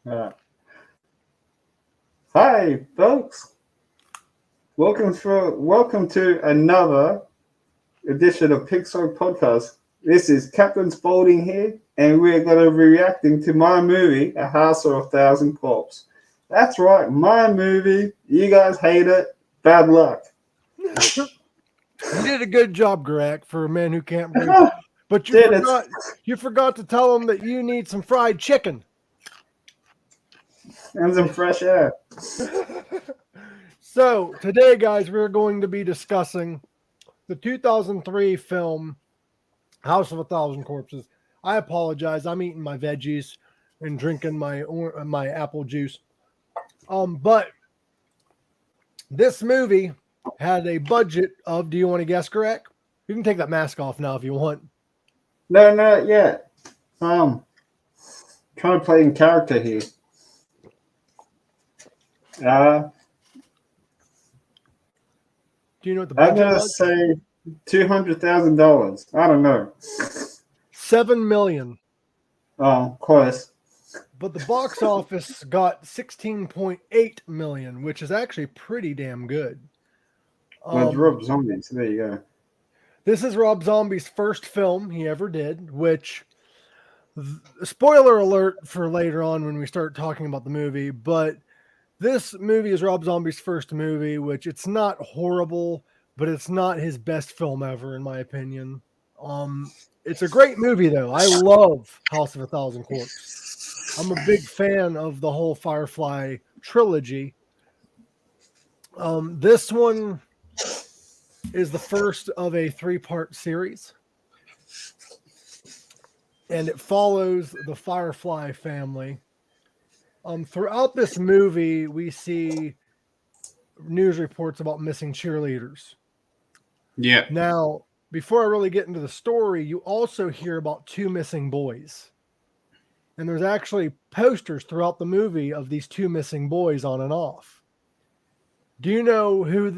Uh, Hi, folks. Welcome to another edition of Pixar Podcast. This is Captain Spaulding here, and we're going to be reacting to my movie, A House of a Thousand Corpses. That's right, my movie. You guys hate it. Bad luck. You did a good job, Gorak, for a man who can't breathe. But you forgot to tell him that you need some fried chicken. And some fresh air. So today, guys, we're going to be discussing the 2003 film House of a Thousand Corpses. I apologize. I'm eating my veggies and drinking my apple juice. But this movie had a budget of, do you want to guess, Gorak? You can take that mask off now if you want. No, not yet. Trying to play in character here. Do you know what the I'm budget gonna was? say $200,000. I don't know. $7 million. Oh, close. But the box office got 16.8 million, which is actually pretty damn good. With Rob Zombie, so there you go. This is Rob Zombie's first film he ever did, which, spoiler alert for later on when we start talking about the movie, but this movie is Rob Zombie's first movie, which it's not horrible, but it's not his best film ever, in my opinion. It's a great movie, though. I love House of a Thousand Corpses. I'm a big fan of the whole Firefly trilogy. This one is the first of a 3-part series, and it follows the Firefly family. Throughout this movie, we see news reports about missing cheerleaders. Yeah. Now, before I really get into the story, you also hear about 2 missing boys. And there's actually posters throughout the movie of these 2 missing boys on and off. Do you know who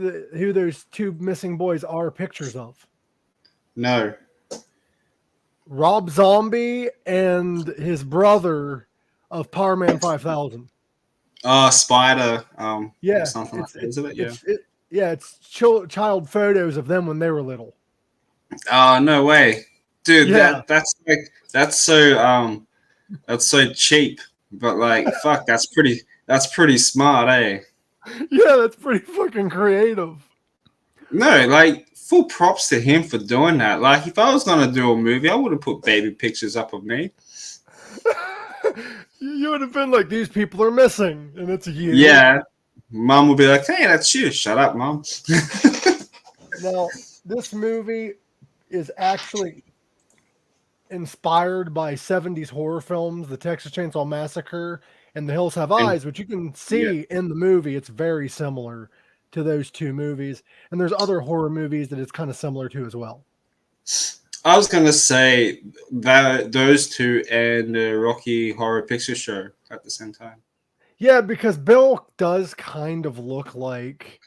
those 2 missing boys are pictures of? No. Rob Zombie and his brother of Power Man 5000. Spider. Yeah, something like that, isn't it? Yeah. It's child photos of them when they were little. Oh, no way, dude. Yeah. That's so cheap. But like, fuck, that's pretty smart, eh? Yeah, that's pretty fucking creative. No, like, full props to him for doing that. Like, if I was gonna do a movie, I would have put baby pictures up of me. You would have been like, these people are missing, and it's you. Yeah. Mom would be like, hey, that's you. Shut up, Mom. Now, this movie is actually inspired by 70s horror films, The Texas Chainsaw Massacre and The Hills Have Eyes, which you can see in the movie. It's very similar to those 2 movies. And there's other horror movies that it's kind of similar to as well. I was going to say that those 2 and the Rocky Horror Picture Show at the same time. Yeah, because Bill does kind of look like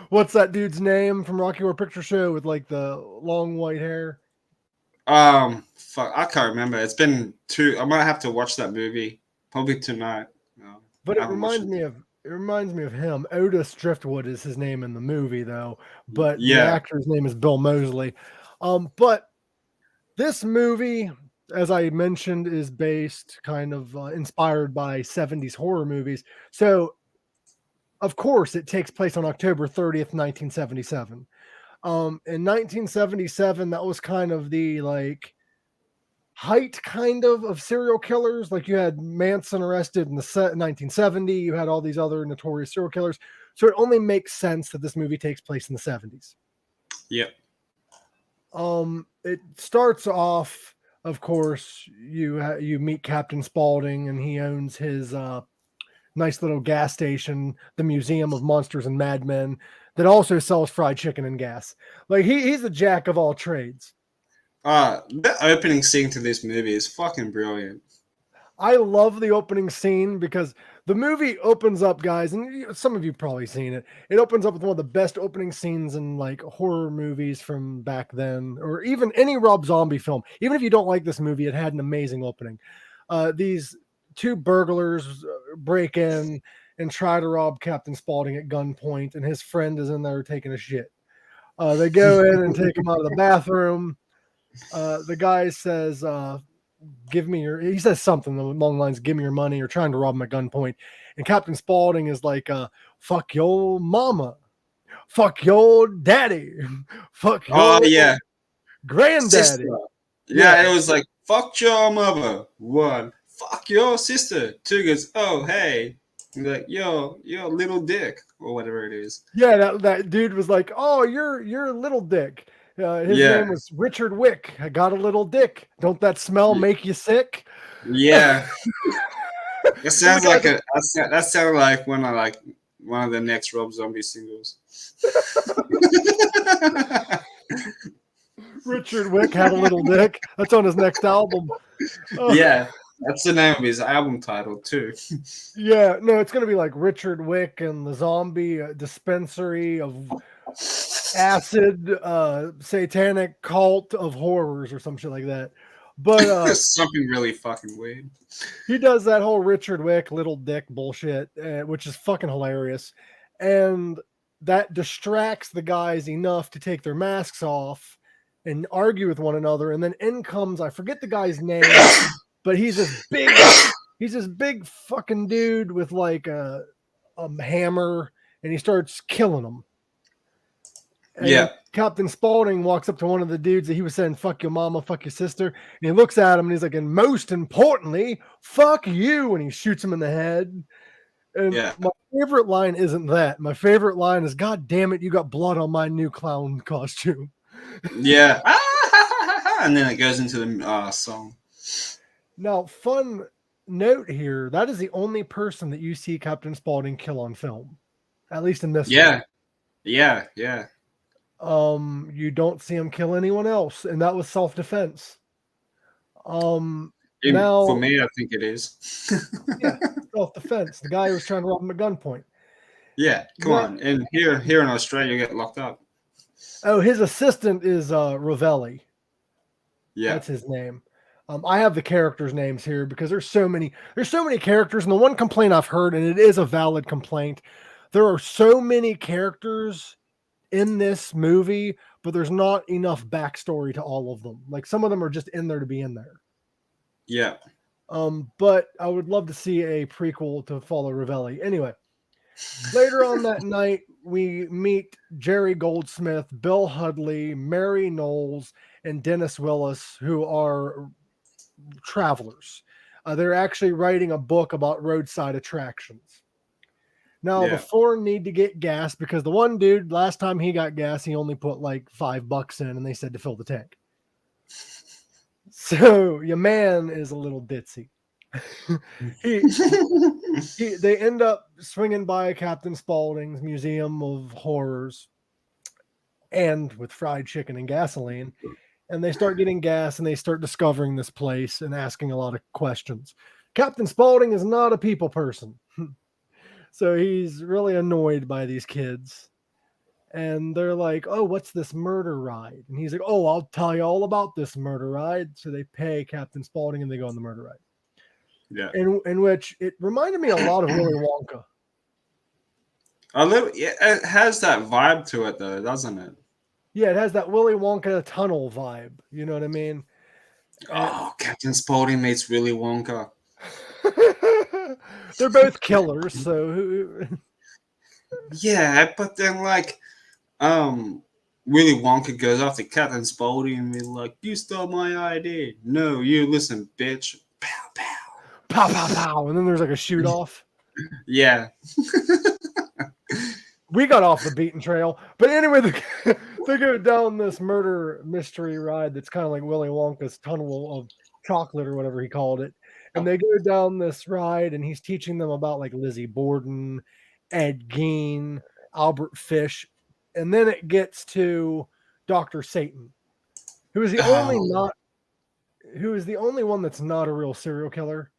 what's that dude's name from Rocky Horror Picture Show with like the long white hair? Fuck, I can't remember. It's been 2. I might have to watch that movie probably tonight. But it reminds me of him. Otis Driftwood is his name in the movie, though. But the actor's name is Bill Moseley. But this movie, as I mentioned, is based kind of inspired by 70s horror movies. So, of course, it takes place on October 30th, 1977. In 1977, that was kind of the like height kind of serial killers. Like you had Manson arrested in the 1970. You had all these other notorious serial killers. So it only makes sense that this movie takes place in the 70s. Yep. It starts off, of course, you meet Captain Spaulding, and he owns his nice little gas station, the Museum of Monsters and Madmen, that also sells fried chicken and gas. Like he's a jack of all trades. The opening scene to this movie is fucking brilliant. I love the opening scene because the movie opens up, guys, and some of you probably seen it. It opens up with one of the best opening scenes in like horror movies from back then, or even any Rob Zombie film. Even if you don't like this movie, it had an amazing opening. These two burglars break in and try to rob Captain Spaulding at gunpoint, and his friend is in there taking a shit. They go in and take him out of the bathroom. The guy says, give me your, he says something along the lines, give me your money, or trying to rob him at gunpoint. And Captain Spaulding is like, fuck your mama, fuck your daddy, fuck your granddaddy. Sister. Yeah, it was like, fuck your mother. One, fuck your sister. Two goes, oh, hey. He's like, yo, little dick, or whatever it is. Yeah, that dude was like, oh, you're a little dick. His name was Richard Wick. I got a little dick. Don't that smell make you sick? Yeah. It sounds like that sounded like one of the next Rob Zombie singles. Richard Wick had a little dick. That's on his next album. Yeah, that's the name of his album title too. Yeah, no, it's gonna be like Richard Wick and the Zombie Dispensary of Acid Satanic Cult of Horrors or some shit like that. But something really fucking weird. He does that whole Richard Wick little dick bullshit, which is fucking hilarious, and that distracts the guys enough to take their masks off and argue with one another. And then in comes, I forget the guy's name, but he's this big fucking dude with like a hammer, and he starts killing them. And Captain Spaulding walks up to one of the dudes that he was saying, fuck your mama, fuck your sister. And he looks at him and he's like, and most importantly, fuck you. And he shoots him in the head. And my favorite line isn't that. My favorite line is, God damn it, you got blood on my new clown costume. Yeah. And then it goes into the song. Now, fun note here, that is the only person that you see Captain Spaulding kill on film. At least in this one. Yeah. You don't see him kill anyone else, and that was self-defense. Now, for me, I think it is. Yeah, self-defense. The guy was trying to rob him at gunpoint. Yeah, come on. And here in Australia, you get locked up. Oh, his assistant is Ravelli. Yeah, that's his name. I have the characters' names here because there's so many characters, and the one complaint I've heard, and it is a valid complaint, there are so many characters in this movie, but there's not enough backstory to all of them. Like, some of them are just in there to be in there. Yeah. But I would love to see a prequel to follow Ravelli. Anyway, later on that night, we meet Jerry Goldsmith, Bill Hudley, Mary Knowles, and Dennis Willis, who are travelers. They're actually writing a book about roadside attractions. Now, the four need to get gas because the one dude, last time he got gas, he only put like $5 in, and they said to fill the tank. So your man is a little ditzy. They end up swinging by Captain Spaulding's Museum of Horrors, and with fried chicken and gasoline, and they start getting gas, and they start discovering this place and asking a lot of questions. Captain Spaulding is not a people person. So he's really annoyed by these kids. And they're like, oh, what's this murder ride? And he's like, oh, I'll tell you all about this murder ride. So they pay Captain Spaulding and they go on the murder ride. Yeah. In which it reminded me a lot of Willy Wonka. A little, yeah, it has that vibe to it, though, doesn't it? Yeah, it has that Willy Wonka tunnel vibe. You know what I mean? Oh, Captain Spaulding meets Willy Wonka. They're both killers, so yeah, but then like Willy Wonka goes after Captain Spaulding and be like, you stole my ID. No, you listen, bitch. Pow pow. Pow pow pow. And then there's like a shoot off. Yeah. We got off the beaten trail. But anyway, they go down this murder mystery ride that's kind of like Willy Wonka's tunnel of chocolate or whatever he called it. And they go down this ride, and he's teaching them about like Lizzie Borden, Ed Gein, Albert Fish, and then it gets to Dr. Satan, who is the only one that's not a real serial killer.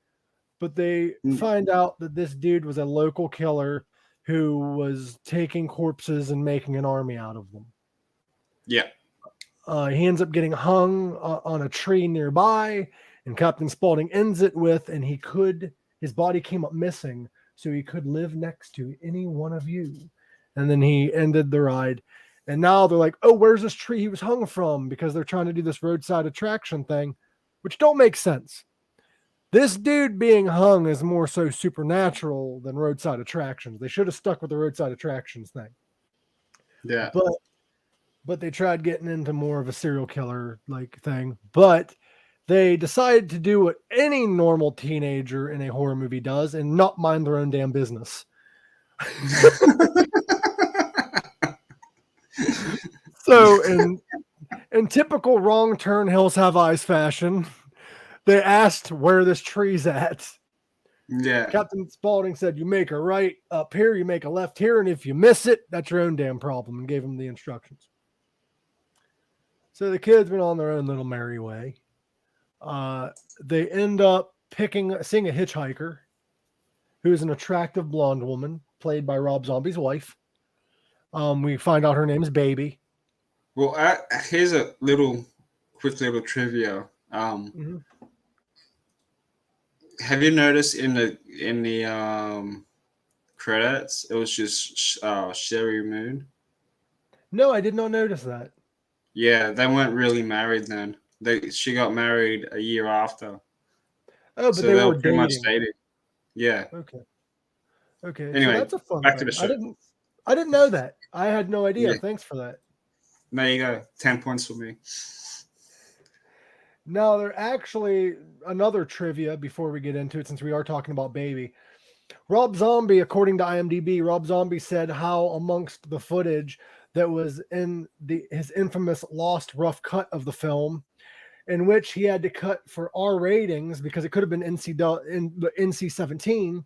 But they find out that this dude was a local killer who was taking corpses and making an army out of them. Yeah. He ends up getting hung on a tree nearby. And Captain Spaulding ends it with, and he could his body came up missing so he could live next to any one of you. And then he ended the ride. And now they're like, oh, where's this tree he was hung from? Because they're trying to do this roadside attraction thing, which don't make sense. This dude being hung is more so supernatural than roadside attractions. They should have stuck with the roadside attractions thing. Yeah. But they tried getting into more of a serial killer like thing. But they decided to do what any normal teenager in a horror movie does and not mind their own damn business. So in typical Wrong Turn Hills Have Eyes fashion, they asked where this tree's at. Yeah. Captain Spaulding said, you make a right up here, you make a left here, and if you miss it, that's your own damn problem, and gave them the instructions. So the kids went on their own little merry way. They end up seeing a hitchhiker who is an attractive blonde woman played by Rob Zombie's wife. We find out her name is Baby. Well, here's a quick little trivia. Have you noticed in the credits it was just Sherry Moon? No, I did not notice that. Yeah, they weren't really married then. She got married a year after. Oh, but so they were pretty much dating. Yeah. Okay. Anyway, so that's a fun back thing. to the show. I didn't know that. I had no idea. Yeah. Thanks for that. There you go. 10 points for me. Now, there actually another trivia before we get into it, since we are talking about Baby. Rob Zombie, according to IMDb, Rob Zombie said how amongst the footage that was in his infamous lost rough cut of the film, in which he had to cut for R ratings because it could have been NC-17.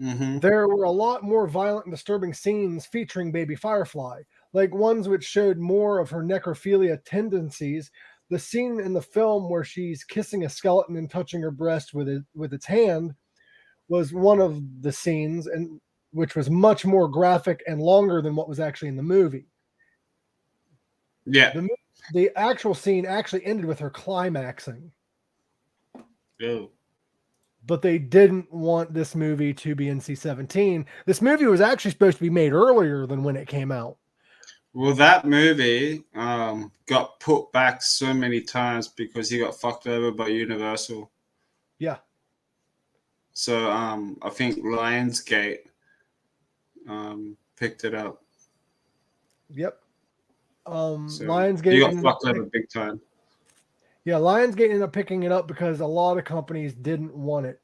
Mm-hmm. There were a lot more violent and disturbing scenes featuring Baby Firefly, like ones which showed more of her necrophilia tendencies. The scene in the film where she's kissing a skeleton and touching her breast with its hand was one of the scenes, and which was much more graphic and longer than what was actually in the movie. Yeah. The actual scene actually ended with her climaxing. Oh. But they didn't want this movie to be NC-17. This movie was actually supposed to be made earlier than when it came out. Well, that movie got put back so many times because he got fucked over by Universal. Yeah. So I think Lionsgate picked it up. Yep. So Lionsgate. You got fucked over big time. Yeah, Lionsgate ended up picking it up because a lot of companies didn't want it.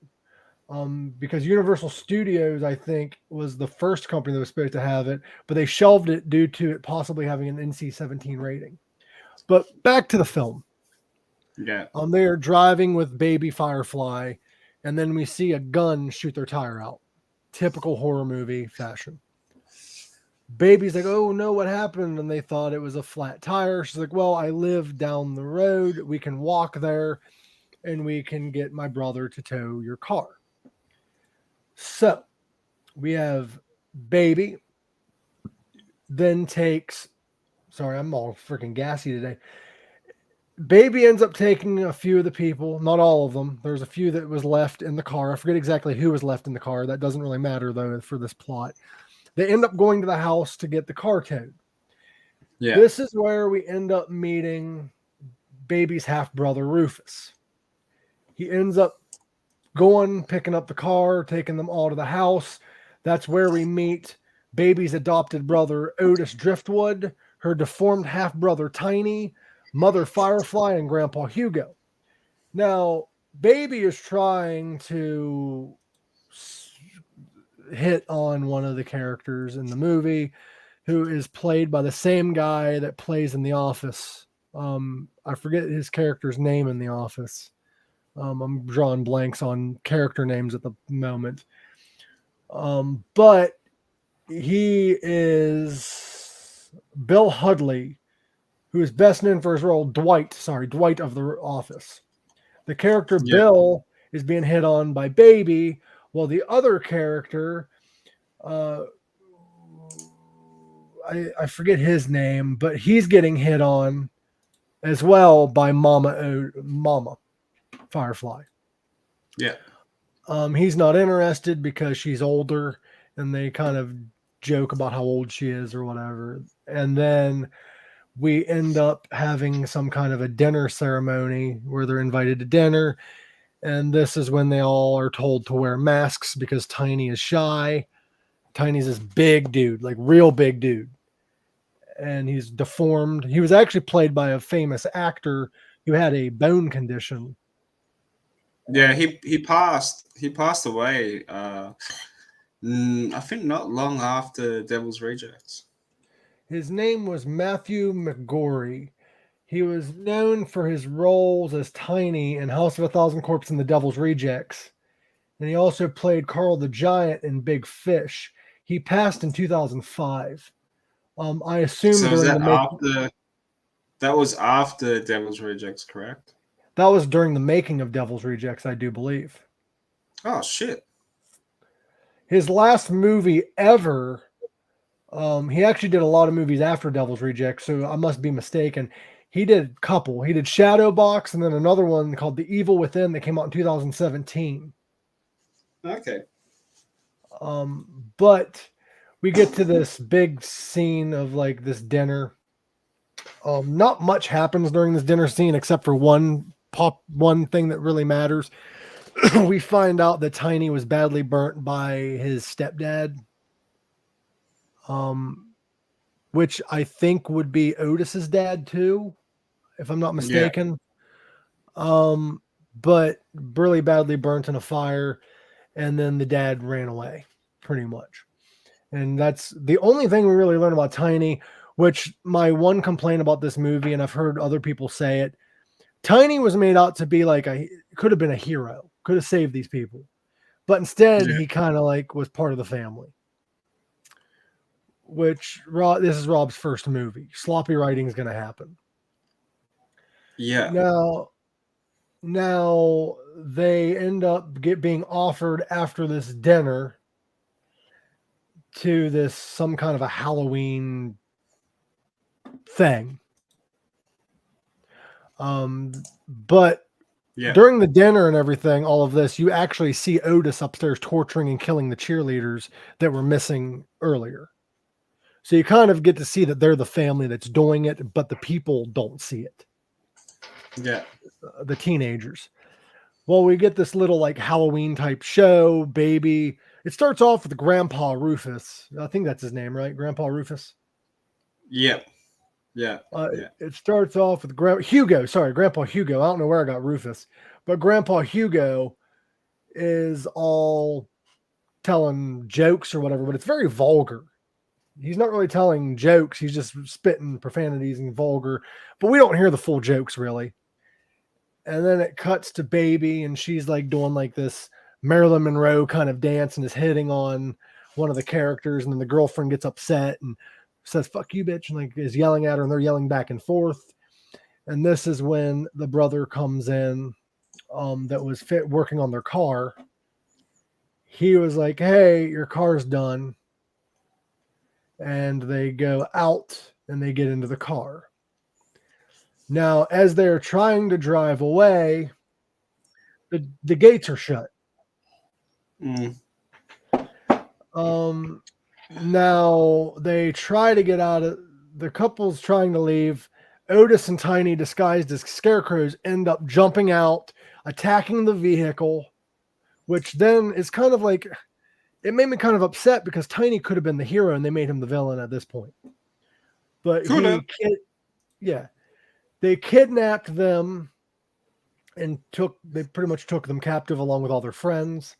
Because Universal Studios, I think, was the first company that was supposed to have it, but they shelved it due to it possibly having an NC-17 rating. But back to the film. Yeah. They are driving with Baby Firefly, and then we see a gun shoot their tire out. Typical horror movie fashion. Baby's like, oh no, what happened? And they thought it was a flat tire. She's like, well, I live down the road. We can walk there, and we can get my brother to tow your car. So we have Baby then takes, sorry, I'm all freaking gassy today. Baby ends up taking a few of the people, not all of them. There's a few that was left in the car. I forget exactly who was left in the car. That doesn't really matter though for this plot. They end up going to the house to get the car towed. Yeah. This is where we end up meeting Baby's half brother, Rufus. He ends up picking up the car, taking them all to the house. That's where we meet Baby's adopted brother, Otis Driftwood, her deformed half brother, Tiny, Mother Firefly, and Grandpa Hugo. Now, Baby is trying to hit on one of the characters in the movie, who is played by the same guy that plays in The Office. I forget his character's name in The Office. I'm drawing blanks on character names at the moment. But he is Bill Hudley, who is best known for his role Dwight of The Office. The character Bill is being hit on by Baby, while the other character, I forget his name, but he's getting hit on as well by Mama Firefly. Yeah. He's not interested because she's older, and they kind of joke about how old she is or whatever. And then we end up having some kind of a dinner ceremony where they're invited to dinner. And this is when they all are told to wear masks because Tiny is shy. Tiny's this big dude, like real big dude. And he's deformed. He was actually played by a famous actor who had a bone condition. Yeah, he passed away. I think not long after Devil's Rejects. His name was Matthew McGorry. He was known for his roles as Tiny in House of a Thousand Corpses and The Devil's Rejects. And he also played Carl the Giant in Big Fish. He passed in 2005. I assume so that was after Devil's Rejects, correct? That was during the making of Devil's Rejects, I do believe. Oh, shit. His last movie ever, he actually did a lot of movies after Devil's Rejects, so I must be mistaken. He did a couple. He did Shadowbox and then another one called The Evil Within that came out in 2017. Okay. But we get to this big scene of like this dinner. Not much happens during this dinner scene except for one thing that really matters. We find out that Tiny was badly burnt by his stepdad, which I think would be Otis's dad too, if I'm not mistaken. Yeah. But really badly burnt in a fire, and then the dad ran away, pretty much. And that's the only thing we really learn about Tiny, which my one complaint about this movie, and I've heard other people say it, Tiny was made out to be like could have been a hero, could have saved these people. But instead, he kind of like was part of the family. Which, this is Rob's first movie. Sloppy writing is going to happen. Yeah. Now they end up being offered after this dinner to some kind of a Halloween thing. But during the dinner and everything, all of this, you actually see Otis upstairs torturing and killing the cheerleaders that were missing earlier. So you kind of get to see that they're the family that's doing it, but the people don't see it. Yeah. The teenagers. Well, we get this little like Halloween type show, baby. It starts off with Grandpa Rufus. I think that's his name, right? Grandpa Rufus? Yeah. It starts off with Grandpa Hugo. I don't know where I got Rufus, but Grandpa Hugo is all telling jokes or whatever, but it's very vulgar. He's not really telling jokes. He's just spitting profanities and vulgar, but we don't hear the full jokes really. And then it cuts to Baby, and she's like doing like this Marilyn Monroe kind of dance and is hitting on one of the characters. And then the girlfriend gets upset and says, "Fuck you, bitch," and like is yelling at her, and they're yelling back and forth. And this is when the brother comes in, that was working on their car. He was like, "Hey, your car's done." And they go out and they get into the car. Now, as they're trying to drive away, the gates are shut. Now they try to get out of the couple's trying to leave. Otis and Tiny, disguised as scarecrows, end up jumping out, attacking the vehicle, which then is kind of like, it made me kind of upset because Tiny could have been the hero and they made him the villain at this point. But they kidnapped them and they pretty much took them captive along with all their friends.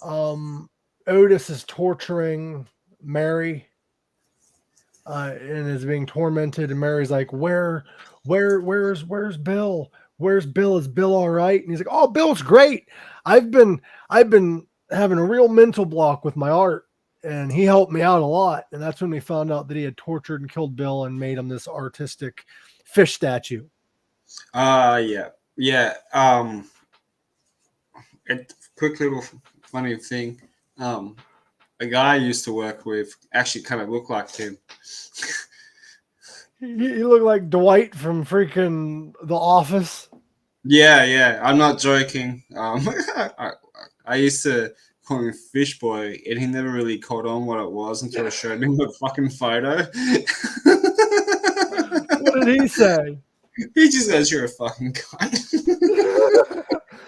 Otis is torturing Mary and is being tormented, and Mary's like, where's Bill? Where's Bill? Is Bill all right? And he's like, "Oh, Bill's great. I've been having a real mental block with my art, and he helped me out a lot." And that's when we found out that he had tortured and killed Bill and made him this artistic fish statue. Yeah. A quick little funny thing. A guy I used to work with actually kind of looked like him. He looked like Dwight from freaking The Office. Yeah. I'm not joking. I used to call him Fish Boy, and he never really caught on what it was until I showed him the fucking photo. What did he say? He just goes, "You're a fucking cunt."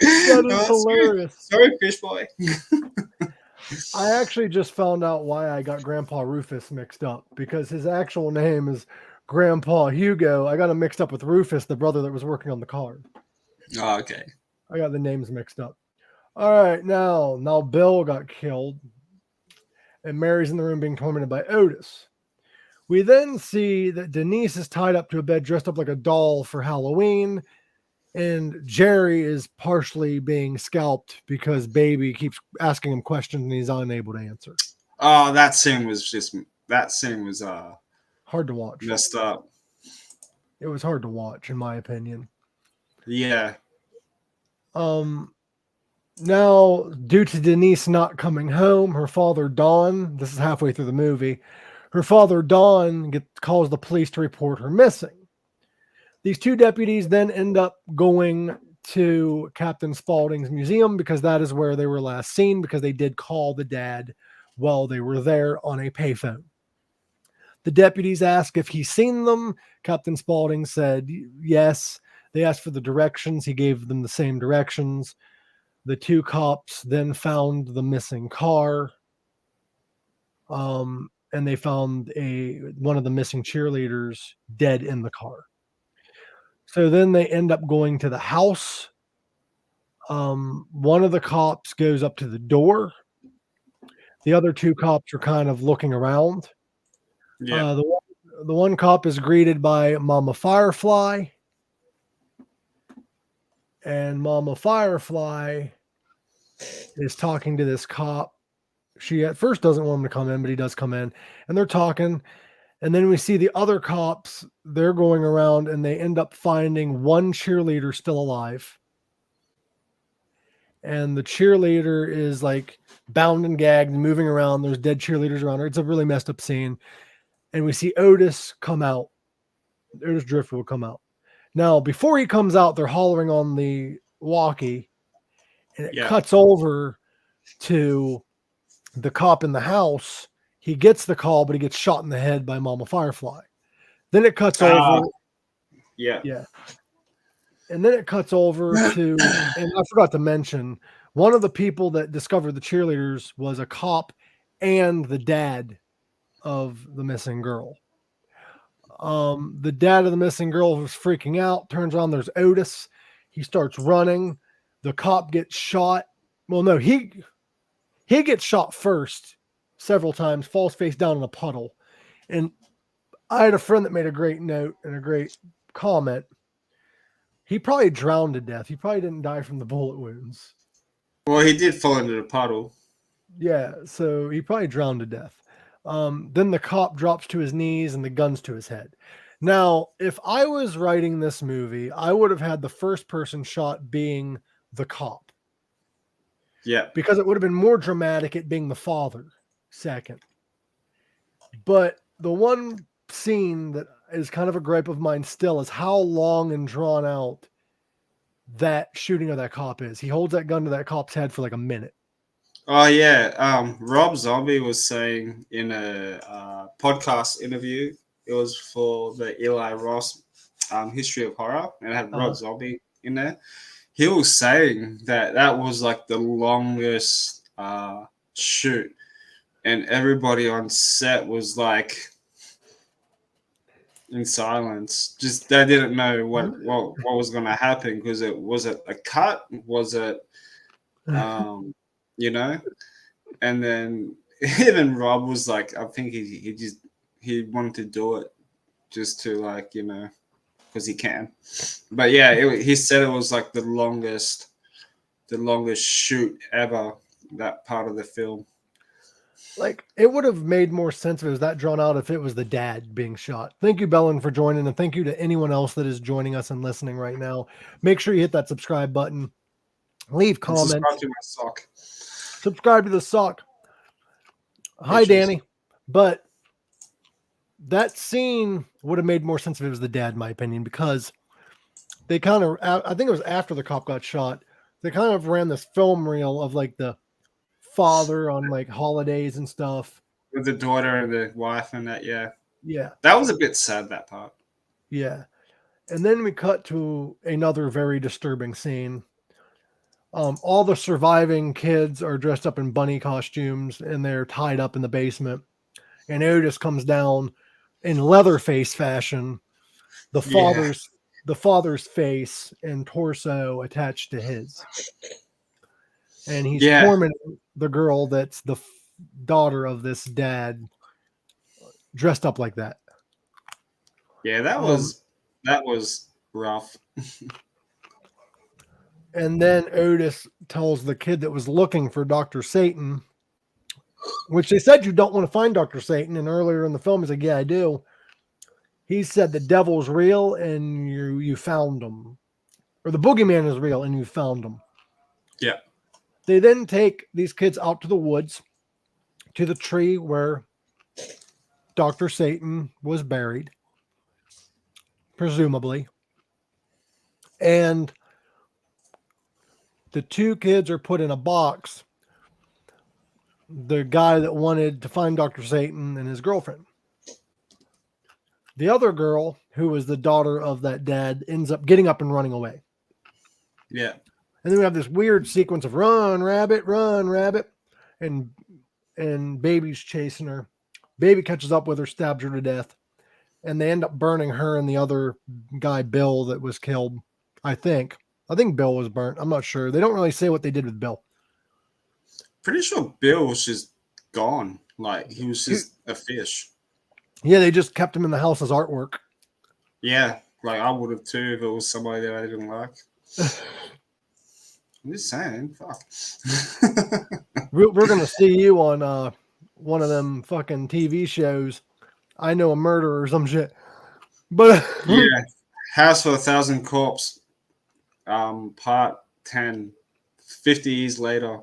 That is hilarious. Sorry, Fish Boy. I actually just found out why I got Grandpa Rufus mixed up, because his actual name is Grandpa Hugo. I got him mixed up with Rufus, the brother that was working on the car. Oh, okay. I got the names mixed up. All right, now Bill got killed, and Mary's in the room being tormented by Otis. We then see that Denise is tied up to a bed dressed up like a doll for Halloween, and Jerry is partially being scalped because Baby keeps asking him questions and he's unable to answer. Oh, that scene was hard to watch. Messed up. It was hard to watch, in my opinion. Yeah. Now, due to Denise not coming home, her father, Don, this is halfway through the movie, her father, Don, calls the police to report her missing. These two deputies then end up going to Captain Spaulding's museum because that is where they were last seen, because they did call the dad while they were there on a payphone. The deputies asked if he's seen them. Captain Spaulding said yes. They asked for the directions. He gave them the same directions. The two cops then found the missing car. And they found one of the missing cheerleaders dead in the car. So then they end up going to the house. One of the cops goes up to the door. The other two cops are kind of looking around. Yeah. The one cop is greeted by Mama Firefly. And Mama Firefly is talking to this cop. She at first doesn't want him to come in, but he does come in. And they're talking. And then we see the other cops. They're going around and they end up finding one cheerleader still alive. And the cheerleader is like bound and gagged, moving around. There's dead cheerleaders around her. It's a really messed up scene. And we see Otis come out. Otis Driftwood come out. Now, before he comes out, they're hollering on the walkie. And it cuts over to the cop in the house. He gets the call, but he gets shot in the head by Mama Firefly. Then it cuts over. Yeah. And then it cuts over to, and I forgot to mention, one of the people that discovered the cheerleaders was a cop and the dad of the missing girl. The dad of the missing girl was freaking out, turns around, there's Otis. He starts running. The cop gets shot. Well, no, he gets shot first several times, falls face down in a puddle. And I had a friend that made a great note and a great comment. He probably drowned to death. He probably didn't die from the bullet wounds. Well, he did fall into the puddle. Yeah, so he probably drowned to death. Then the cop drops to his knees and the gun's to his head. Now, if I was writing this movie, I would have had the first person shot being the cop. Yeah. Because it would have been more dramatic it being the father second. But the one scene that is kind of a gripe of mine still is how long and drawn out that shooting of that cop is. He holds that gun to that cop's head for like a minute. Oh yeah, Rob Zombie was saying in a podcast interview, it was for the Eli Ross History of Horror, and it had Rob Zombie in there. He was saying that was like the longest shoot, and everybody on set was like in silence. Just they didn't know what was going to happen, because was it a cut? Was it you know? And then even Rob was like, I think he wanted to do it just to, like, you know, because he can. But yeah, he said it was like the longest shoot ever, that part of the film. Like, it would have made more sense if it was that drawn out if it was the dad being shot. Thank you, Bellin, for joining, and thank you to anyone else that is joining us and listening right now. Make sure you hit that subscribe button. Leave comments. Subscribe to my sock. Subscribe to the sock. Hi, Danny. But that scene would have made more sense if it was the dad, in my opinion, because they kind of, I think it was after the cop got shot, they kind of ran this film reel of like the father on like holidays and stuff. With the daughter and the wife and that, yeah. Yeah. That was a bit sad, that part. Yeah. And then we cut to another very disturbing scene. All the surviving kids are dressed up in bunny costumes and they're tied up in the basement. And Otis comes down in Leatherface fashion, the father's face and torso attached to his. And he's tormenting the girl that's the daughter of this dad dressed up like that. Yeah, that was rough. And then Otis tells the kid that was looking for Dr. Satan, which they said you don't want to find Dr. Satan. And earlier in the film, he's like, yeah, I do. He said the devil's real and you found him. Or the boogeyman is real and you found him. Yeah. They then take these kids out to the woods, to the tree where Dr. Satan was buried, presumably. And the two kids are put in a box. The guy that wanted to find Dr. Satan and his girlfriend. The other girl, who was the daughter of that dad, ends up getting up and running away. Yeah. And then we have this weird sequence of run, rabbit, and Baby's chasing her. Baby catches up with her, stabs her to death, and they end up burning her and the other guy, Bill, that was killed. I think Bill was burnt. I'm not sure. They don't really say what they did with Bill. Pretty sure Bill was just gone. Like, he was just a fish. Yeah, they just kept him in the house as artwork. Yeah, like I would have too if it was somebody that I didn't like. I'm just saying, fuck. We're going to see you on one of them fucking TV shows. I Know a Murderer or some shit. But yeah, House for 1,000 Corpse, part 10, 50 years later.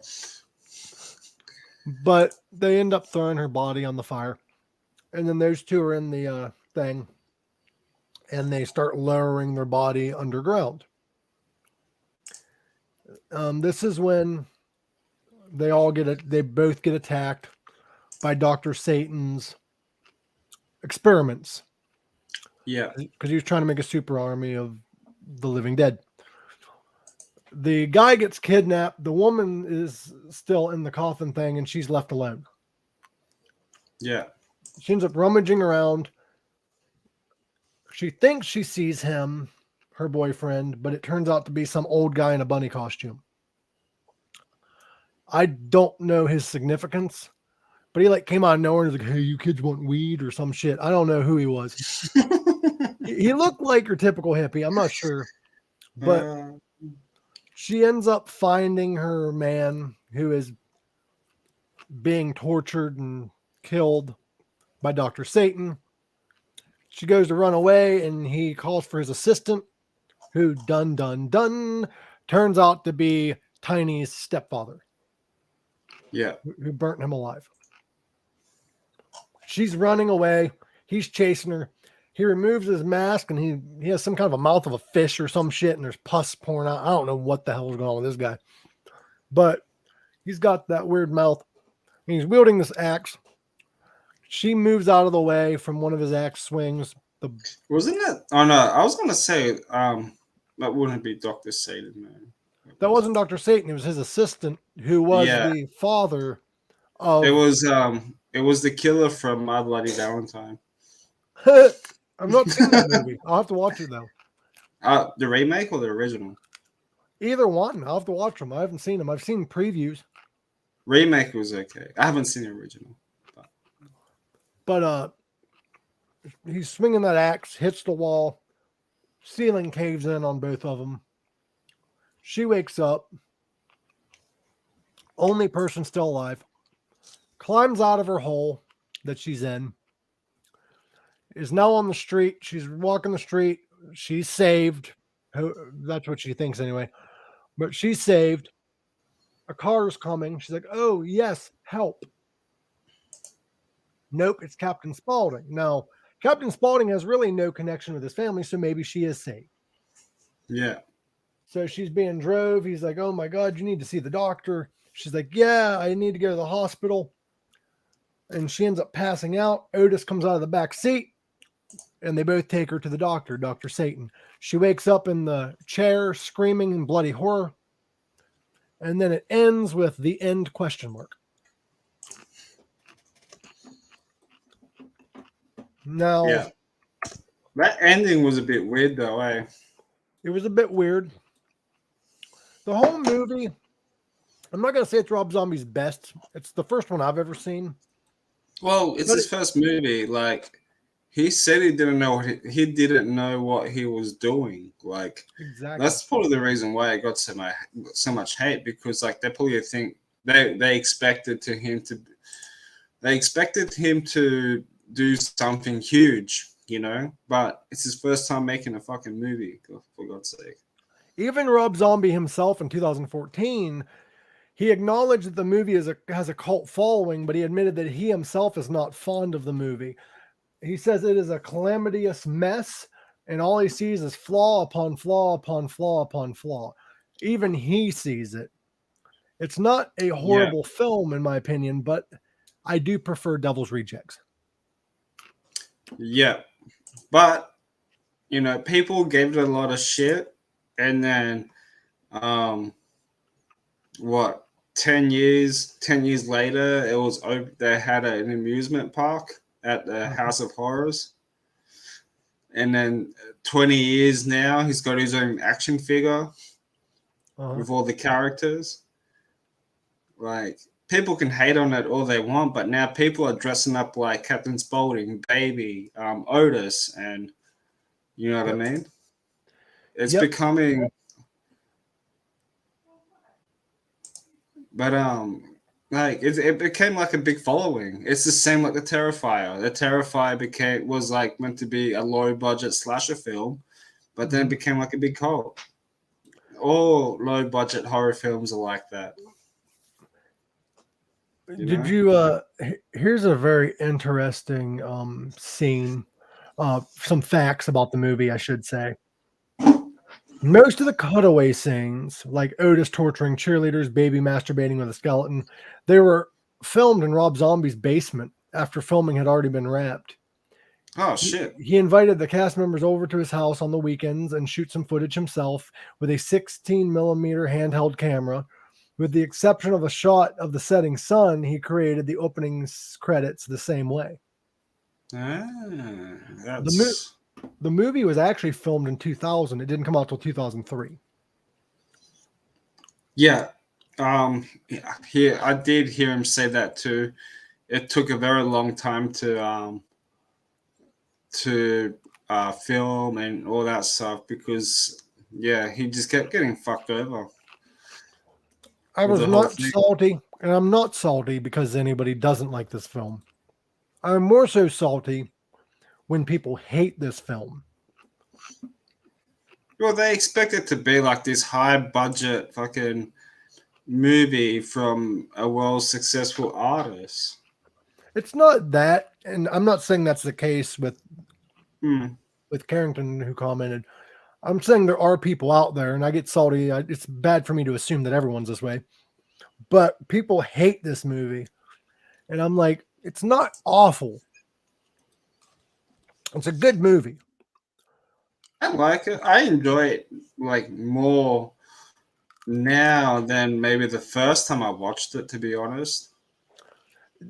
But they end up throwing her body on the fire. And then those two are in the thing. And they start lowering their body underground. This is when they both get attacked by Dr. Satan's experiments. Yeah. Because he was trying to make a super army of the living dead. The guy gets kidnapped. The woman is still in the coffin thing and she's left alone. Yeah. She ends up rummaging around. She thinks she sees him, her boyfriend, but it turns out to be some old guy in a bunny costume. I don't know his significance, but he like came out of nowhere and was like, hey, you kids want weed or some shit. I don't know who he was. He looked like your typical hippie. I'm not sure. But she ends up finding her man who is being tortured and killed by Dr. Satan. She goes to run away and he calls for his assistant, who dun turns out to be Tiny's stepfather. Yeah. Who burnt him alive. She's running away. He's chasing her. He removes his mask and he has some kind of a mouth of a fish or some shit and there's pus pouring out. I don't know what the hell is going on with this guy. But he's got that weird mouth. And he's wielding this axe. She moves out of the way from one of his axe swings. Wasn't it? Oh no, I was gonna say that wouldn't be Dr. Satan, man. That wasn't Dr. Satan. It was his assistant who was the father of. It was the killer from My Bloody Valentine. I've not seen that movie. I'll have to watch it though. The remake or the original? Either one. I'll have to watch them. I haven't seen them. I've seen previews. Remake was okay. I haven't seen the original. But he's swinging that axe, hits the wall, ceiling caves in on both of them. She wakes up, only person still alive, climbs out of her hole that she's in, is now on the street. She's walking the street. She's saved. That's what she thinks anyway. But she's saved. A car is coming. She's like, oh, yes, help. Nope, it's Captain Spaulding. Now, Captain Spaulding has really no connection with his family, so maybe she is saved. Yeah. So she's being drove. He's like, oh my God, you need to see the doctor. She's like, yeah, I need to go to the hospital. And she ends up passing out. Otis comes out of the back seat and they both take her to the doctor, Dr. Satan. She wakes up in the chair screaming in bloody horror. And then it ends with the end question mark. Now, yeah, that ending was a bit weird though, eh? It was a bit weird. The whole movie, I'm not going to say it's Rob Zombie's best. It's the first one I've ever seen. Well, it's his first movie. Like, he said he didn't know he didn't know what he was doing. Like, exactly. That's probably the reason why it got so much hate, because like they probably think they expected him to do something huge, you know. But it's his first time making a fucking movie, for God's sake. Even Rob Zombie himself in 2014, he acknowledged that the movie has a cult following, but he admitted that he himself is not fond of the movie. He says it is a calamitous mess, and all he sees is flaw upon flaw upon flaw upon flaw. Even he sees it. It's not a horrible film, in my opinion, but I do prefer Devil's Rejects. Yeah, but you know, people gave it a lot of shit, and then, 10 years later, it was they had an amusement park at the House of Horrors, and then 20 years now, he's got his own action figure with all the characters. Like, people can hate on it all they want, but now people are dressing up like Captain Spaulding, Baby, Otis, and you know what I mean? It's becoming, but like it became like a big following. It's the same like the Terrifier. The Terrifier was like meant to be a low budget slasher film, but then it became like a big cult. All low budget horror films are like that. Did you here's a very interesting scene, some facts about the movie, I should say. Most of the cutaway scenes, like Otis torturing cheerleaders, Baby masturbating with a skeleton, they were filmed in Rob Zombie's basement after filming had already been wrapped. Oh shit. He invited the cast members over to his house on the weekends and shoot some footage himself with a 16 millimeter handheld camera. With the exception of a shot of the setting sun, he created the opening credits the same way. The movie was actually filmed in 2000. It didn't come out till 2003. Yeah. I did hear him say that too. It took a very long time to film and all that stuff because he just kept getting fucked over. I was not salty, and I'm not salty because anybody doesn't like this film. I'm more so salty when people hate this film. Well, they expect it to be like this high budget fucking movie from a world successful artist. It's not that, and I'm not saying that's the case with Carrington who commented. I'm saying there are people out there, and I get salty. It's bad for me to assume that everyone's this way, but people hate this movie, and I'm like, it's not awful. It's a good movie. I like it. I enjoy it like more now than maybe the first time I watched it, to be honest.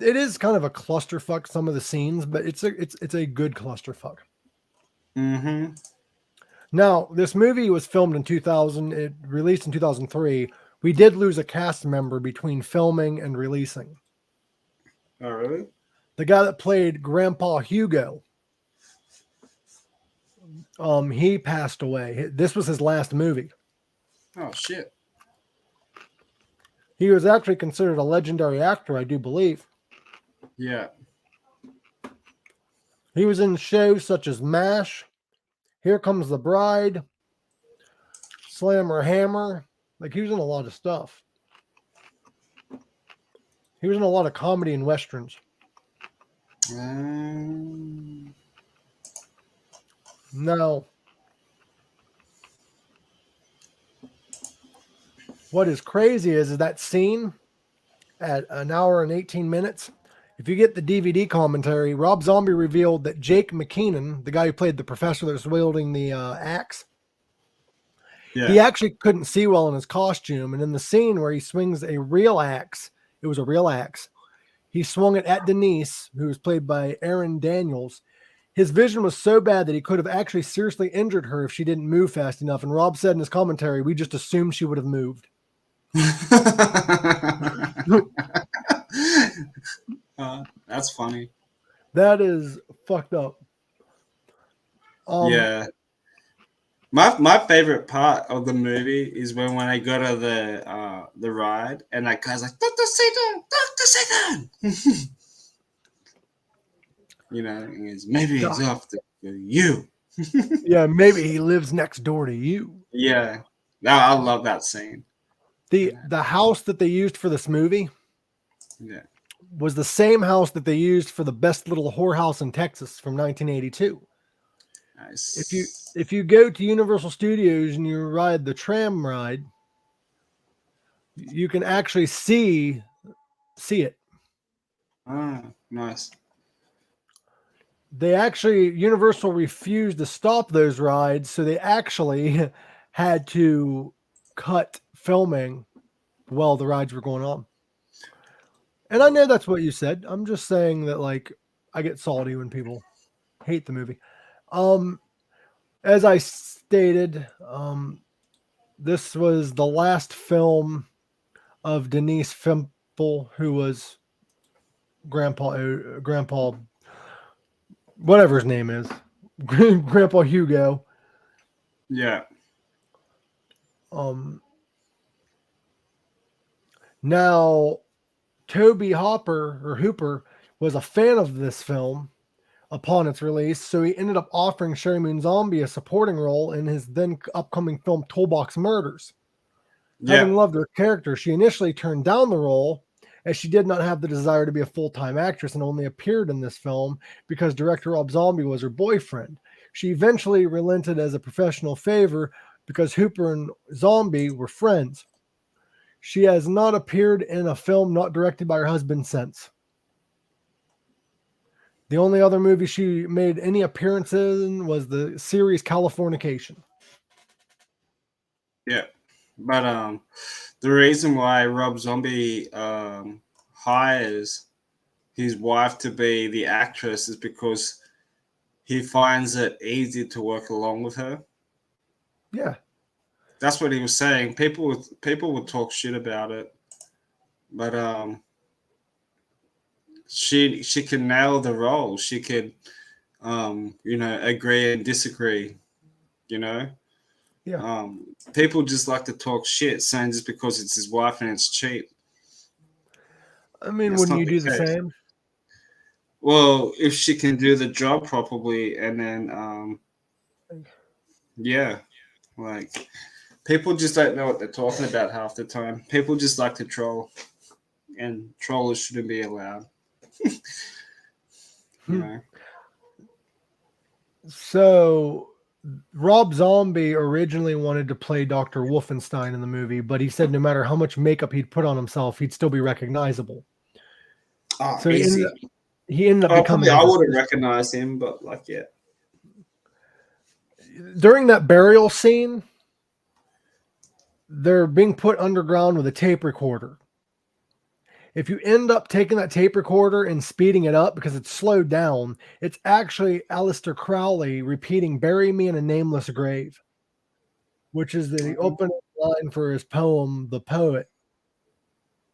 It is kind of a clusterfuck, some of the scenes, but it's a good clusterfuck. Mm-hmm. Now, this movie was filmed in 2000. It released in 2003. We did lose a cast member between filming and releasing. Oh, really? The guy that played Grandpa Hugo, he passed away. This was his last movie. Oh, shit. He was actually considered a legendary actor, I do believe. Yeah. He was in shows such as MASH, Here Comes the Bride, Slammer Hammer. Like, he was in a lot of stuff. He was in a lot of comedy and westerns. Now, What is crazy is that scene at an hour and 18 minutes. If you get the DVD commentary, Rob Zombie revealed that Jake McKeenan, the guy who played the professor that was wielding the axe, he actually couldn't see well in his costume. And in the scene where he swings a real axe, it was a real axe. He swung it at Denise, who was played by Aaron Daniels. His vision was so bad that he could have actually seriously injured her if she didn't move fast enough. And Rob said in his commentary, we just assumed she would have moved. That's funny. That is fucked up. Yeah. My favorite part of the movie is when I go to the ride and that guy's like, Dr. Satan. You know, maybe he's after you. Yeah, maybe he lives next door to you. Yeah. I love that scene. The house that they used for this movie was the same house that they used for the Best Little Whorehouse in Texas from 1982. Nice. If you go to Universal Studios and you ride the tram ride, you can actually see it. Ah, nice. Universal refused to stop those rides, so they actually had to cut filming while the rides were going on. And I know that's what you said. I'm just saying that, like, I get salty when people hate the movie. As I stated, this was the last film of Denise Fimple, who was Grandpa, whatever his name is, Grandpa Hugo. Yeah. Now, Toby Hooper was a fan of this film upon its release, so he ended up offering Sherry Moon Zombie a supporting role in his then upcoming film Toolbox Murders. Having loved her character, she initially turned down the role as she did not have the desire to be a full-time actress and only appeared in this film because director Rob Zombie was her boyfriend. She eventually relented as a professional favor because Hooper and Zombie were friends. She has not appeared in a film not directed by her husband since. The only other movie she made any appearances in was the series Californication. Yeah. But the reason why Rob Zombie hires his wife to be the actress is because he finds it easy to work along with her. Yeah. That's what he was saying. People would talk shit about it, but she can nail the role. She could agree and disagree. Yeah. People just like to talk shit, saying just because it's his wife and it's cheap. I mean, wouldn't you do the same? Well, if she can do the job properly, and then like people just don't know what they're talking about half the time. People just like to troll, and trollers shouldn't be allowed. So Rob Zombie originally wanted to play Dr. Wolfenstein in the movie, but he said no matter how much makeup he'd put on himself, he'd still be recognizable. So he ended up becoming. I would have recognized him, but during that burial scene, they're being put underground with a tape recorder. If you end up taking that tape recorder and speeding it up because it's slowed down, it's actually Aleister Crowley repeating "Bury me in a nameless grave," which is the opening line for his poem, The Poet,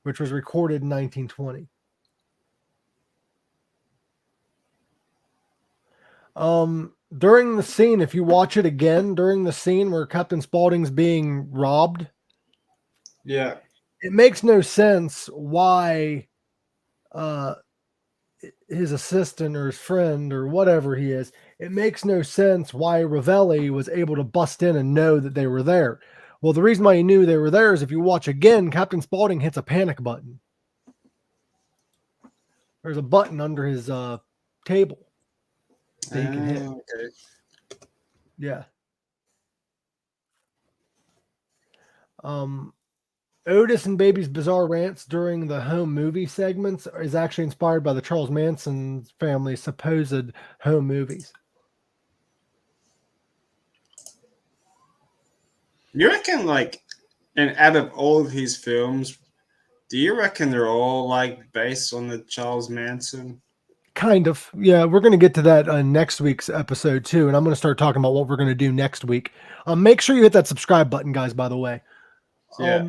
which was recorded in 1920. During the scene, if you watch it again, during the scene where Captain Spaulding's being robbed, it makes no sense why his assistant or his friend or whatever he is, it makes no sense why Ravelli was able to bust in and know that they were there. Well, the reason why he knew they were there is if you watch again, Captain Spaulding hits a panic button. There's a button under his table that he can hit. Okay. Yeah. Otis and Baby's bizarre rants during the home movie segments is actually inspired by the Charles Manson family's supposed home movies. You reckon, like, and out of all of his films, do you reckon they're all like based on the Charles Manson? Kind of. Yeah, we're going to get to that next week's episode too. And I'm going to start talking about what we're going to do next week. Make sure you hit that subscribe button, guys, by the way. Yeah.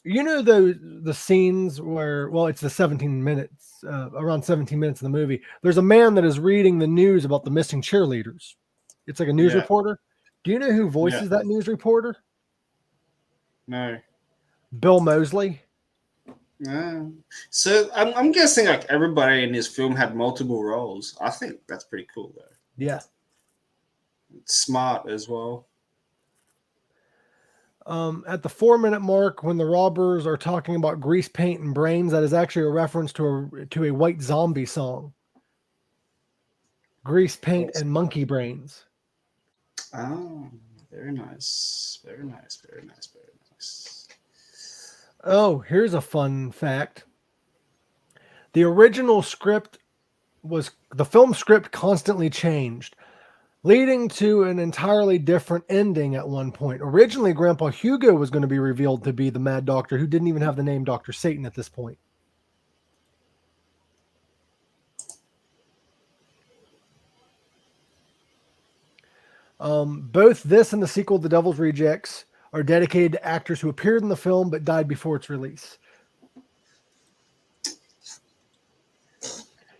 You know, the scenes where, well, it's the 17 minutes, around 17 minutes in the movie. There's a man that is reading the news about the missing cheerleaders. It's like a news reporter. Do you know who voices that news reporter? No. Bill Moseley. No. So I'm guessing like everybody in this film had multiple roles. I think that's pretty cool though. Yeah. It's smart as well. At the 4-minute mark, when the robbers are talking about grease paint and brains, that is actually a reference to a White Zombie song. Grease paint and monkey brains. Oh, very nice. Very nice. Very nice. Very nice. Oh, here's a fun fact. The original script the film script constantly changed, leading to an entirely different ending at one point. Originally, Grandpa Hugo was going to be revealed to be the Mad Doctor, who didn't even have the name Dr. Satan at this point. Both this and the sequel, The Devil's Rejects, are dedicated to actors who appeared in the film but died before its release.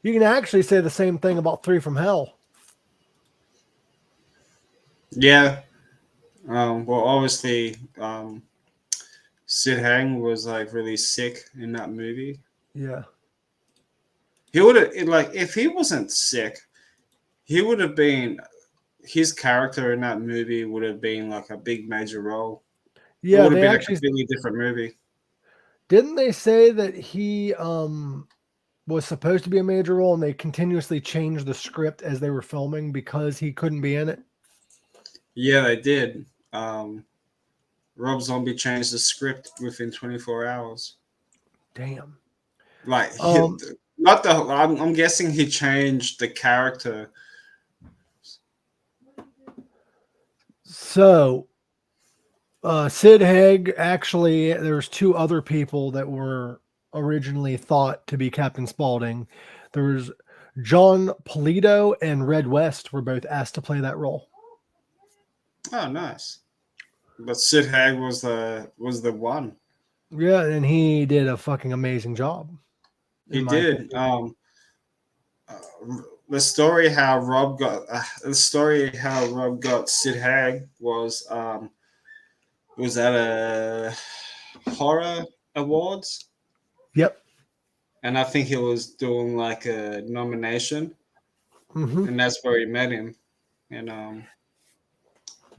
You can actually say the same thing about Three from Hell. Yeah. Well, obviously, Sid Haig was like really sick in that movie. Yeah. He would have, like, if he wasn't sick, he would have been, his character in that movie would have been like a big major role. Yeah, it would have they been actually, a completely different movie. Didn't they say that he was supposed to be a major role and they continuously changed the script as they were filming because he couldn't be in it? Yeah, they did. Rob Zombie changed the script within 24 hours. Damn. Like, I'm guessing he changed the character. So, Sid Haig, actually, there's two other people that were originally thought to be Captain Spaulding. There was John Polito and Red West were both asked to play that role. Oh, nice. But Sid Haig was the one. Yeah, and he did a fucking amazing job. He did. The story how Rob got Sid Haig was at a horror awards. Yep. And I think he was doing like a nomination, and that's where he met him. And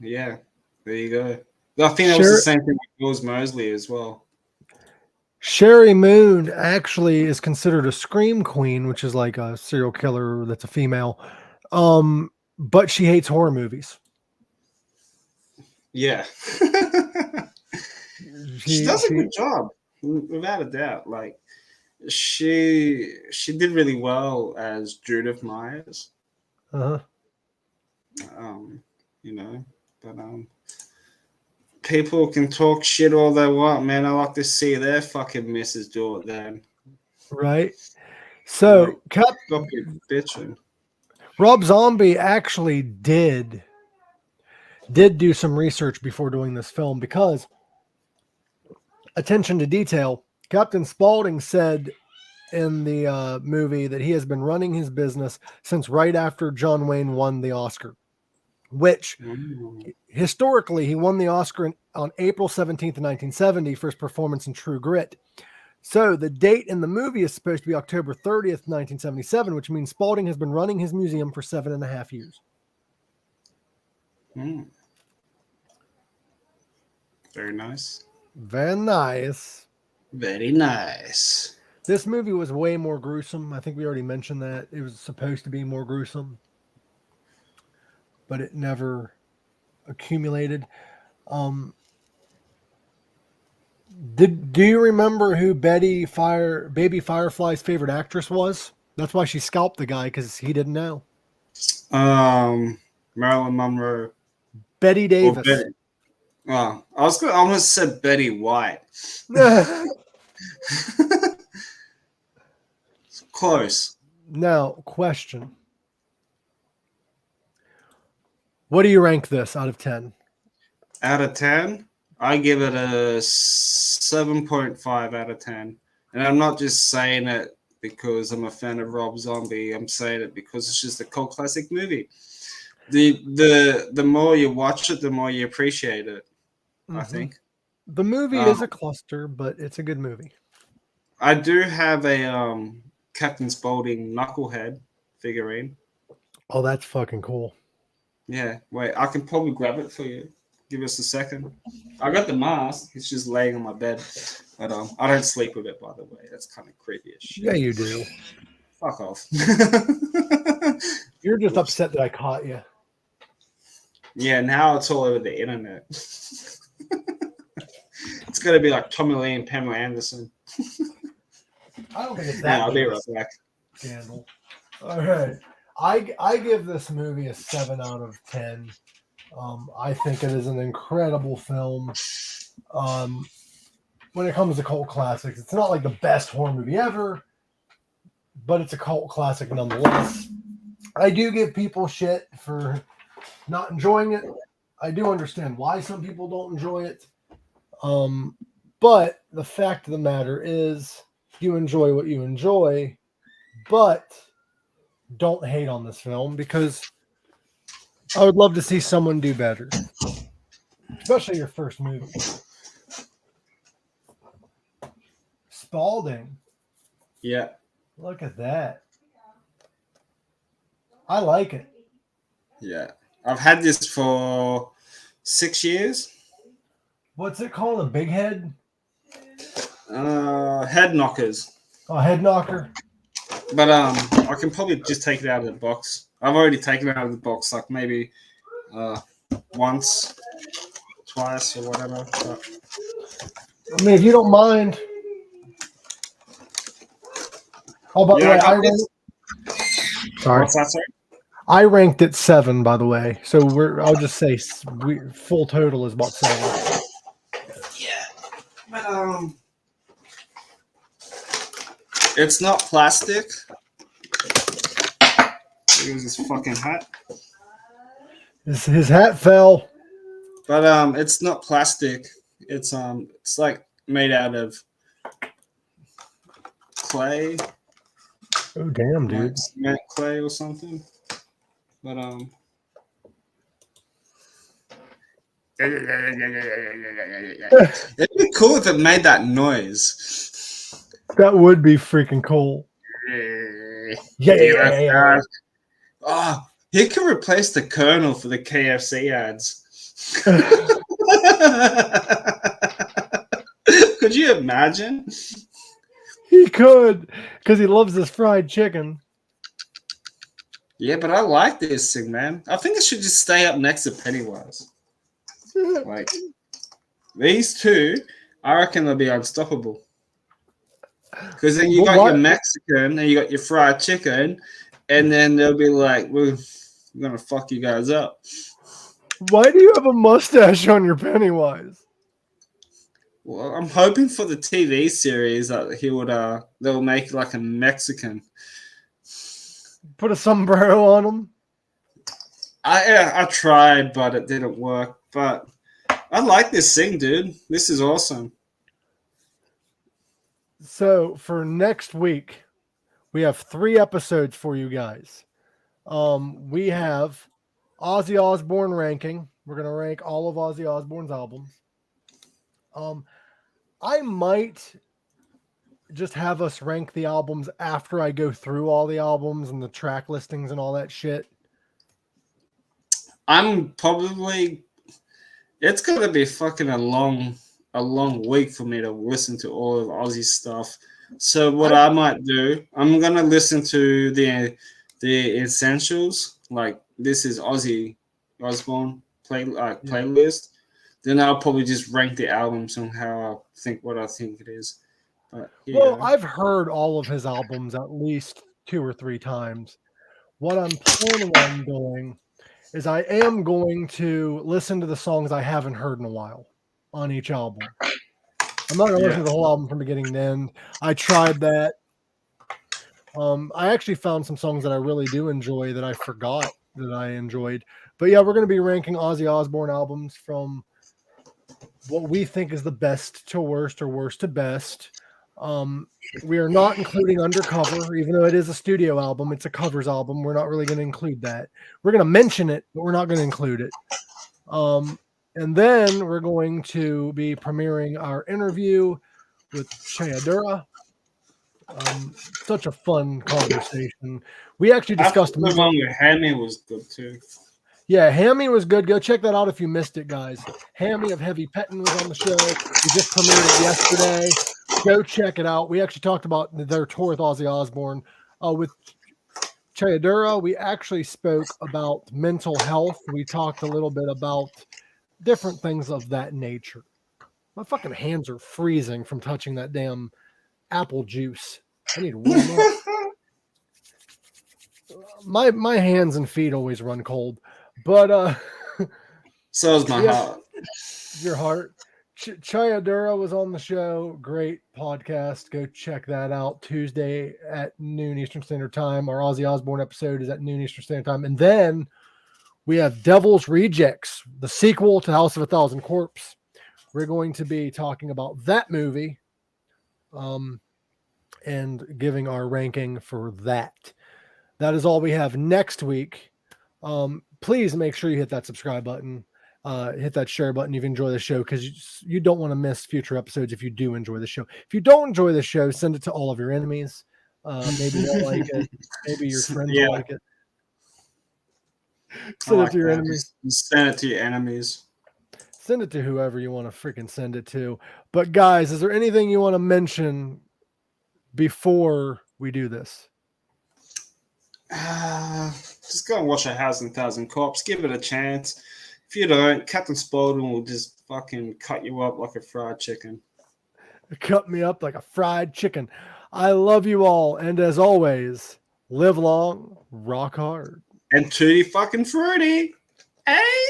yeah, there you go. I think that was the same thing with Rose Mosley as well. Sherry Moon actually is considered a scream queen, which is like a serial killer that's a female. But she hates horror movies. Yeah. She does a good job, without a doubt. Like, she did really well as Judith Myers. Uh-huh. But people can talk shit all they want, man. I like to see their fucking missus do it then. Right. So, bitching. Rob Zombie actually did do some research before doing this film because, attention to detail, Captain Spaulding said in the movie that he has been running his business since right after John Wayne won the Oscar, which historically he won the Oscar on April 17th, 1970 for his performance in True Grit. So the date in the movie is supposed to be October 30th, 1977, which means Spaulding has been running his museum for 7.5 years. Very nice. Very nice. Very nice. This movie was way more gruesome. I think we already mentioned that. It was supposed to be more gruesome, but it never accumulated. Do you remember who Baby Firefly's favorite actress was? That's why she scalped the guy, because he didn't know. Marilyn Monroe. Betty Davis. Betty. Oh, I almost said Betty White. Close. Now, question. What do you rank this out of 10? Out of 10, I give it a 7.5 out of 10. And I'm not just saying it because I'm a fan of Rob Zombie. I'm saying it because it's just a cult classic movie. The more you watch it, the more you appreciate it. Mm-hmm. I think the movie is a cluster, but it's a good movie. I do have a Captain Spaulding Knucklehead figurine. Oh, that's fucking cool. Yeah, wait, I can probably grab it for you. Give us a second. I got the mask. It's just laying on my bed. But I don't sleep with it, by the way. That's kind of creepy as shit. Yeah, you do. Fuck off. You're just upset that I caught you. Yeah, now it's all over the internet. It's going to be like Tommy Lee and Pamela Anderson. I don't think it's that. I'll be right back. Scandal. All right. I give this movie a 7 out of 10. I think it is an incredible film. When it comes to cult classics, it's not like the best horror movie ever, but it's a cult classic nonetheless. I do give people shit for not enjoying it. I do understand why some people don't enjoy it. But the fact of the matter is, you enjoy what you enjoy, but don't hate on this film, because I would love to see someone do better, especially your first movie. Spaulding. Yeah. Look at that. I like it. Yeah. I've had this for 6 years. What's it called? A big head? Head knockers. Oh, head knocker. But I can probably just take it out of the box. I've already taken it out of the box, like maybe once, twice, or whatever. But... I mean, if you don't mind. Oh, by the way, sorry. What's that, sorry? I ranked it 7, by the way. So I'll just say full total is about 7. Yeah, but it's not plastic. Here's his fucking hat. His hat fell. But it's not plastic. It's like made out of clay. Oh damn, dude! Like cement clay or something. But it'd be cool if it made that noise. That would be freaking cool. Yeah. Oh, he could replace the Colonel for the KFC ads. Could you imagine? He could, because he loves this fried chicken. Yeah, but I like this thing, man. I think it should just stay up next to Pennywise. Like, these two, I reckon they'll be unstoppable. Because then you got your Mexican and you got your fried chicken, and then they'll be like, we're going to fuck you guys up. Why do you have a mustache on your Pennywise? Well, I'm hoping for the TV series that he would, they'll make like a Mexican. Put a sombrero on him? I tried, but it didn't work. But I like this thing, dude. This is awesome. So for next week, we have 3 episodes for you guys. We have Ozzy Osbourne ranking. We're going to rank all of Ozzy Osbourne's albums. I might just have us rank the albums after I go through all the albums and the track listings and all that shit. It's going to be fucking a long week for me to listen to all of Ozzy's stuff. So what I might do, I'm going to listen to the essentials. Like, this is Ozzy Osbourne playlist. then I'll probably just rank the albums on how I think it is. But, yeah. Well, I've heard all of his albums at least 2 or 3 times. What I'm planning on doing is I am going to listen to the songs I haven't heard in a while on each album. I'm not going to listen to the whole album from beginning to end. I tried that. I actually found some songs that I really do enjoy that I forgot that I enjoyed. But yeah, we're going to be ranking Ozzy Osbourne albums from what we think is the best to worst or worst to best. We are not including Undercover, even though it is a studio album. It's a covers album. We're not really going to include that. We're going to mention it, but we're not going to include it. And then we're going to be premiering our interview with Chayadura. Such a fun conversation. We actually discussed the one with Hammy was good too. Yeah, Hammy was good. Go check that out if you missed it, guys. Hammy of Heavy Pettin was on the show. We just premiered it yesterday. Go check it out. We actually talked about their tour with Ozzy Osbourne. With Chayadura, we actually spoke about mental health. We talked a little bit about different things of that nature. My fucking hands are freezing from touching that damn apple juice. I need to warm up. My hands and feet always run cold. But so is my heart. Your heart. Chayadura was on the show. Great podcast. Go check that out. Tuesday at noon Eastern Standard Time. Our Ozzy Osbourne episode is at noon Eastern Standard Time. And then we have Devil's Rejects, the sequel to House of a Thousand Corpse. We're going to be talking about that movie and giving our ranking for that. That is all we have next week. Please make sure you hit that subscribe button, hit that share button if you enjoy the show, because you don't want to miss future episodes if you do enjoy the show. If you don't enjoy the show, send it to all of your enemies. Maybe they'll like it. Maybe your friends will like it. Send it to your enemies. Send it to your enemies. Send it to whoever you want to freaking send it to. But guys, is there anything you want to mention before we do this? Just go and watch A House and a Thousand Corpse. Give it a chance. If you don't, Captain Spaulding will just fucking cut you up like a fried chicken. Cut me up like a fried chicken. I love you all. And as always, live long, rock hard. And tutti fucking fruity. Hey?